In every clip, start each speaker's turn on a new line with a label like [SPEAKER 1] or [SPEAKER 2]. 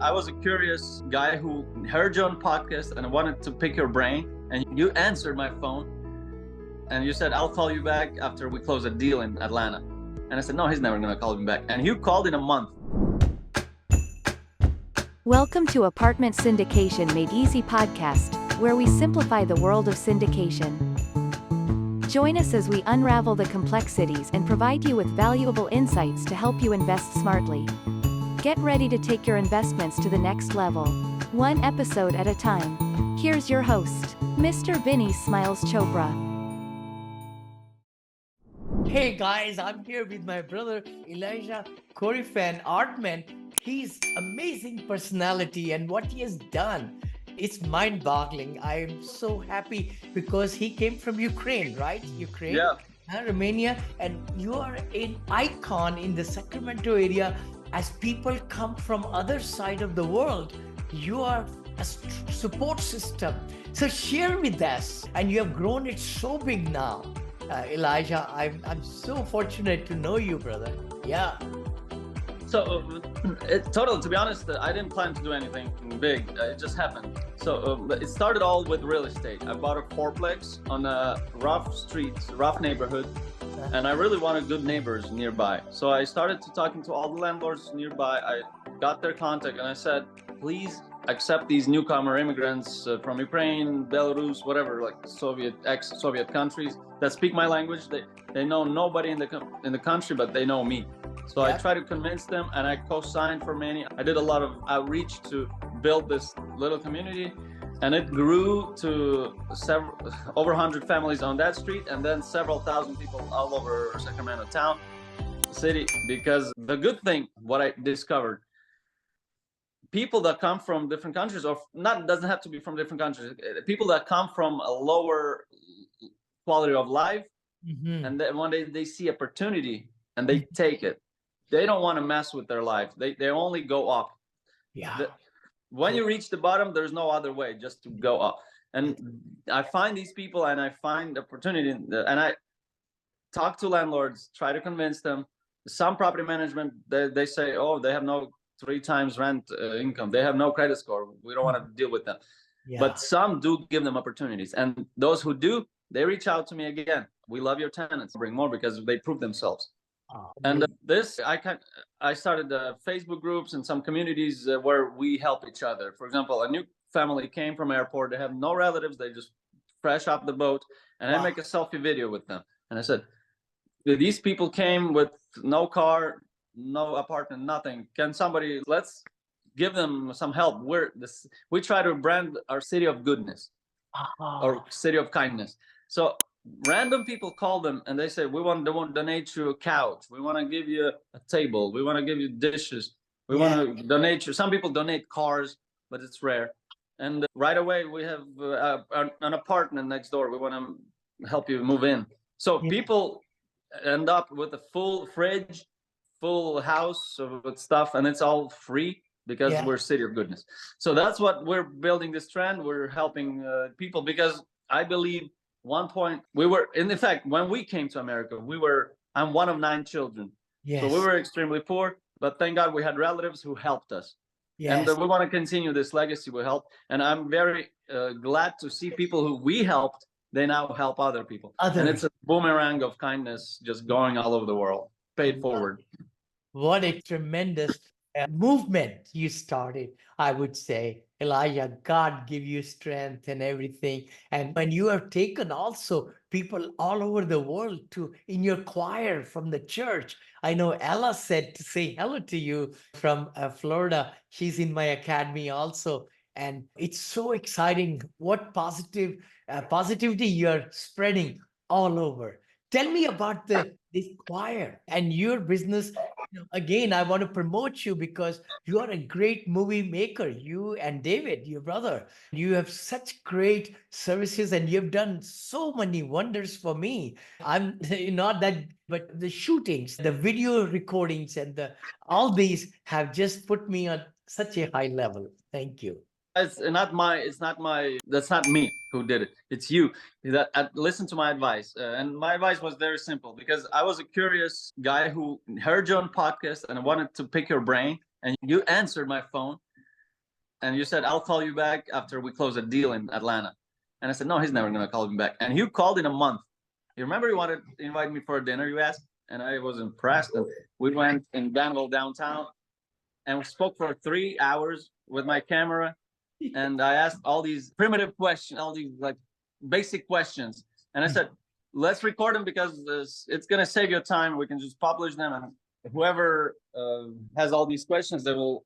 [SPEAKER 1] I was a curious guy who heard you on podcast and I wanted to pick your brain. And you answered my phone and you said, I'll call you back after we close a deal in Atlanta. And I said, no, he's never going to call me back. And you called in a month.
[SPEAKER 2] Welcome to Apartment Syndication Made Easy podcast, where we simplify the world of syndication. Join us as we unravel the complexities and provide you with valuable insights to help you invest smartly. Get ready to take your investments to the next level, one episode at a time. Here's your host, Mr. Vinney Smiles Chopra.
[SPEAKER 3] Hey guys, I'm here with my brother Elijah Artman. He's amazing personality and what he has done, it's mind-boggling. I am so happy because he came from Ukraine, right? Ukraine,
[SPEAKER 1] Yeah.
[SPEAKER 3] Romania, and you are an icon in the Sacramento area. As people come from other side of the world, you are a support system. So share with us, and you have grown it so big now. Elijah, I'm so fortunate to know you, brother. Yeah.
[SPEAKER 1] So, to be honest, I didn't plan to do anything big. It just happened. So, it started all with real estate. I bought a fourplex on a rough streets, rough neighborhood, and I really wanted good neighbors nearby. So I started talking to all the landlords nearby. I got their contact and I said, please accept these newcomer immigrants from Ukraine, Belarus, whatever, like ex-Soviet countries that speak my language. They know nobody in the country, but they know me. So I tried to convince them, and I co-signed for many. I did a lot of outreach to build this little community, and it grew to over 100 families on that street, and then several thousand people all over Sacramento town, city. Because the good thing, what I discovered, people that come from different countries, or not, doesn't have to be from different countries, people that come from a lower quality of life, and then when they see opportunity and they take it, they don't want to mess with their life. They only go up.
[SPEAKER 3] Yeah.
[SPEAKER 1] When you reach the bottom, there's no other way just to go up. And I find these people and I find opportunity, and I talk to landlords, try to convince them. Some property management, they say, oh, they have no 3 times rent income. They have no credit score. We don't want to deal with them.
[SPEAKER 3] Yeah.
[SPEAKER 1] But some do give them opportunities. And those who do, they reach out to me again. We love your tenants. Bring more because they prove themselves. And I started Facebook groups and some communities where we help each other. For example, a new family came from airport. They have no relatives. They just fresh off the boat. And I make a selfie video with them. And I said, these people came with no car, no apartment, nothing. Let's give them some help. We try to brand our city of goodness or city of kindness. So random people call them and they say, they want to donate you a couch. We want to give you a table. We want to give you dishes. We want to donate you. Some people donate cars, but it's rare. And right away we have an apartment next door. We want to help you move in. So people end up with a full fridge, full house with stuff, and it's all free because we're a city of goodness. So that's what we're building this trend. We're helping people because I believe one point in fact, when we came to America, I'm one of 9 children.
[SPEAKER 3] Yes.
[SPEAKER 1] So we were extremely poor, but thank God we had relatives who helped us.
[SPEAKER 3] Yes.
[SPEAKER 1] And we want to continue this legacy we helped. And I'm very glad to see people who we helped, they now help other people. And it's a boomerang of kindness just going all over the world, paid forward.
[SPEAKER 3] What a tremendous movement you started, I would say. Elijah, God give you strength and everything. And when you are taken also people all over the world in your choir from the church. I know Ella said to say hello to you from Florida. She's in my academy also. And it's so exciting what positivity you're spreading all over. Tell me about this choir and your business. Again, I want to promote you because you are a great movie maker. You and David, your brother, you have such great services and you've done so many wonders for me. I'm not that, but the shootings, the video recordings, and all these have just put me on such a high level. Thank you.
[SPEAKER 1] That's not me who did it. It's you that listen to my advice. And my advice was very simple because I was a curious guy who heard you on podcast and I wanted to pick your brain, and you answered my phone and you said, I'll call you back after we close a deal in Atlanta. And I said, no, he's never going to call me back. And you called in a month. You remember you wanted to invite me for a dinner, you asked? And I was impressed. And we went in Danville downtown and we spoke for 3 hours with my camera. And I asked all these primitive questions, all these like basic questions. And I said, let's record them because it's going to save you time. We can just publish them. And whoever has all these questions, they will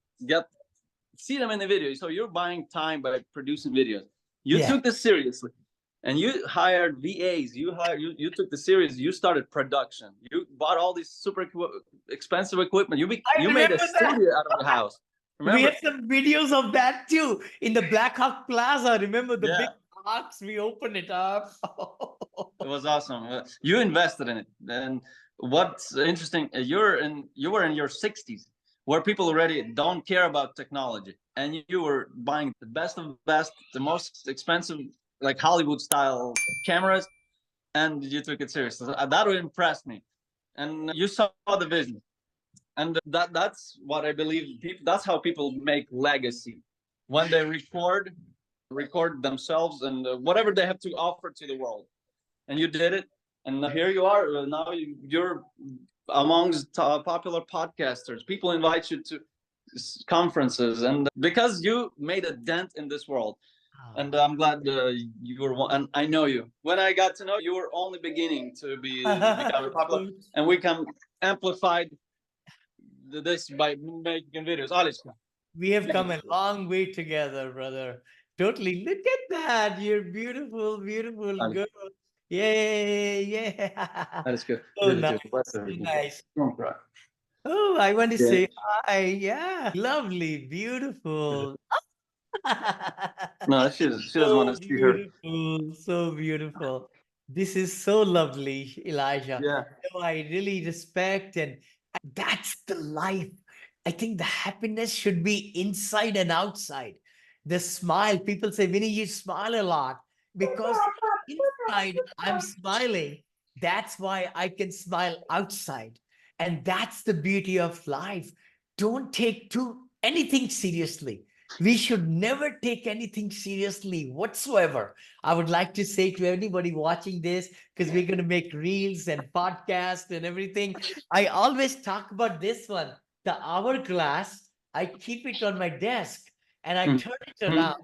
[SPEAKER 1] see them in the video. So you're buying time by producing videos. You took this seriously. And you hired VAs. You took the series. You started production. You bought all these super expensive equipment. You made a studio out of the house. Remember?
[SPEAKER 3] We had some videos of that too in the Black Hawk Plaza. Remember the big box? We opened it up.
[SPEAKER 1] It was awesome. You invested in it. And what's interesting, you were in your 60s, where people already don't care about technology, and you were buying the best of the best, the most expensive, like Hollywood style cameras, and you took it seriously. That would impress me. And you saw the vision. And that's what I believe. That's how people make legacy. When they record themselves and whatever they have to offer to the world. And you did it. And here you are. Now you're amongst popular podcasters. People invite you to conferences, and because you made a dent in this world. And I'm glad you were one. And I know you. When I got to know you, were only beginning to become popular, and we can amplify this by making videos.
[SPEAKER 3] We have come a long way together, brother. Totally. Look at that. You're beautiful, beautiful girl. Yeah.
[SPEAKER 1] That is good.
[SPEAKER 3] So nice. So nice. Oh, I want to say hi. Yeah. Lovely, beautiful.
[SPEAKER 1] No, she doesn't want to see her.
[SPEAKER 3] So beautiful. This is so lovely, Elijah.
[SPEAKER 1] Yeah.
[SPEAKER 3] So I really respect, and that's the life. I think the happiness should be inside and outside. The smile. People say, Vinney, you smile a lot, because inside I'm smiling. That's why I can smile outside. And that's the beauty of life. Don't take anything seriously. We should never take anything seriously whatsoever. I would like to say to anybody watching this, because we're going to make reels and podcasts and everything. I always talk about this one, the hourglass. I keep it on my desk and I turn it around.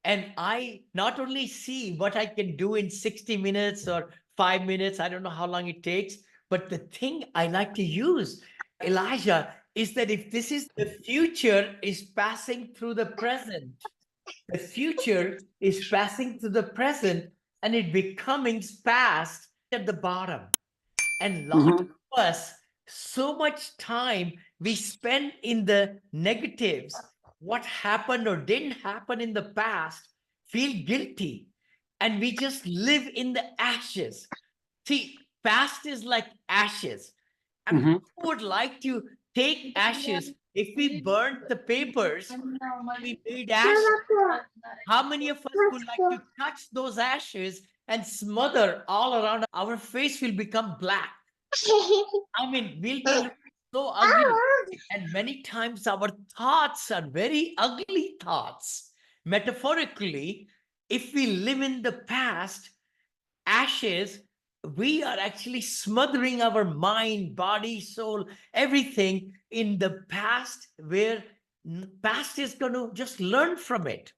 [SPEAKER 3] And I not only see what I can do in 60 minutes or 5 minutes, I don't know how long it takes, but the thing I like to use, Elijah, is that if this is the future is passing through the present, the future is passing through the present, and it becoming past at the bottom. And lot of us, so much time we spend in the negatives, what happened or didn't happen in the past, feel guilty, and we just live in the ashes. See, past is like ashes. And who would like to take ashes? If we burnt the papers, we made ashes. How many of us would like to touch those ashes and smother all around? Our face will become black. I mean, we'll be so ugly. And many times our thoughts are very ugly thoughts. Metaphorically, if we live in the past, ashes, we are actually smothering our mind, body, soul, everything in the past, where past is going to just learn from it.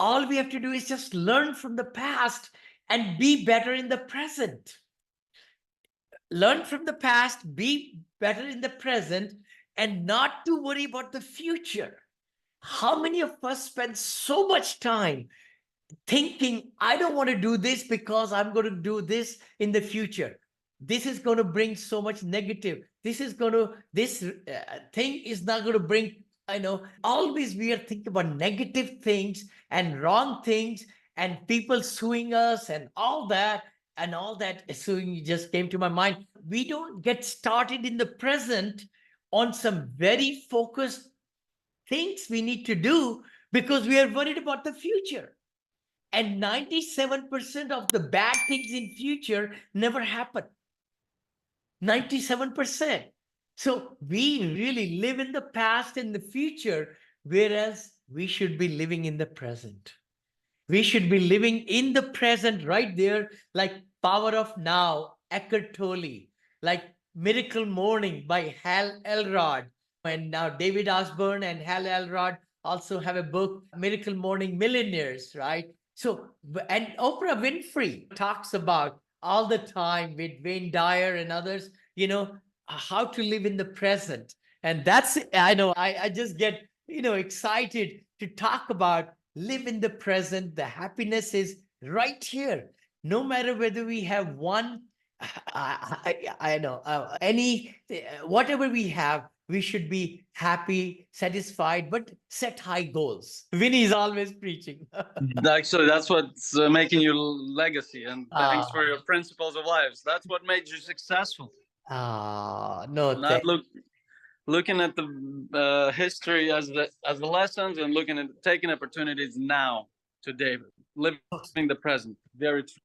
[SPEAKER 3] All we have to do is just learn from the past and be better in the present. Learn from the past, be better in the present, and not to worry about the future. How many of us spend so much time thinking, I don't want to do this because I'm going to do this in the future. This is going to bring so much negative. This thing is not going to bring, always we are thinking about negative things and wrong things and people suing us and all that. And all that suing just came to my mind. We don't get started in the present on some very focused things we need to do because we are worried about the future. And 97% of the bad things in future never happen. 97%. So we really live in the past and the future, whereas we should be living in the present. We should be living in the present right there, like Power of Now, Eckhart Tolle, like Miracle Morning by Hal Elrod. And now David Osborne and Hal Elrod also have a book, Miracle Morning Millionaires, right? So, and Oprah Winfrey talks about all the time with Wayne Dyer and others, how to live in the present. And that's, I know, I just get, excited to talk about live in the present. The happiness is right here. No matter whether we have one, I know, whatever we have, we should be happy, satisfied, but set high goals. Vinny is always preaching.
[SPEAKER 1] Actually, that's what's making your legacy. And thanks for
[SPEAKER 3] Ah,
[SPEAKER 1] your principles of lives. That's what made you successful.
[SPEAKER 3] no,
[SPEAKER 1] Not looking at the history as the lessons, and looking at taking opportunities now, today, living the present. Very true.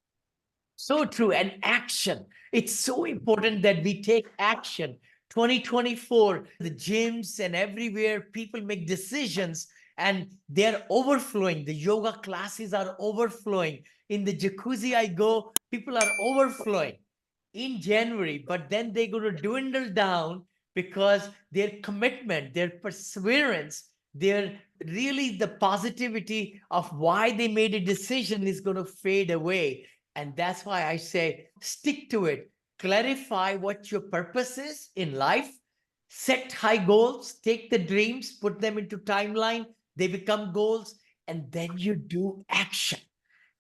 [SPEAKER 3] so true. And action. It's so important that we take action. 2024, the gyms and everywhere, people make decisions and they're overflowing. The yoga classes are overflowing. In the jacuzzi I go, people are overflowing in January, but then they're going to dwindle down because their commitment, their perseverance, their really the positivity of why they made a decision is going to fade away. And that's why I say, stick to it. Clarify what your purpose is in life. Set high goals, take the dreams, put them into timeline. They become goals, and then you do action.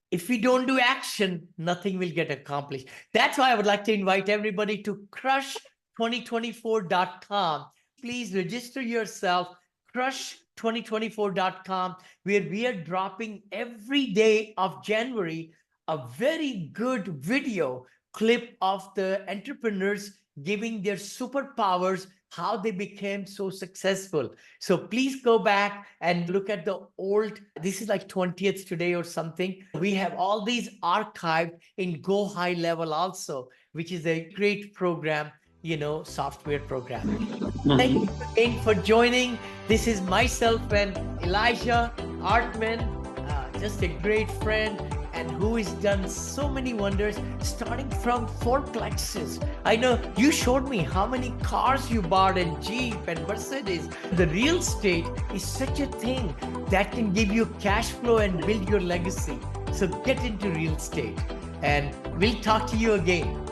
[SPEAKER 3] If we don't do action, nothing will get accomplished. That's why I would like to invite everybody to crush2024.com. Please register yourself, crush2024.com, where we are dropping every day of January a very good video clip of the entrepreneurs giving their superpowers, how they became so successful. So please go back and look at the old, this is like 20th today or something. We have all these archived in Go High Level also, which is a great program, software program. Thank you again for joining. This is myself and Elijah Artman, just a great friend, and who has done so many wonders, starting from 4 plexes. I know you showed me how many cars you bought, and Jeep and Mercedes. The real estate is such a thing that can give you cash flow and build your legacy. So get into real estate, and we'll talk to you again.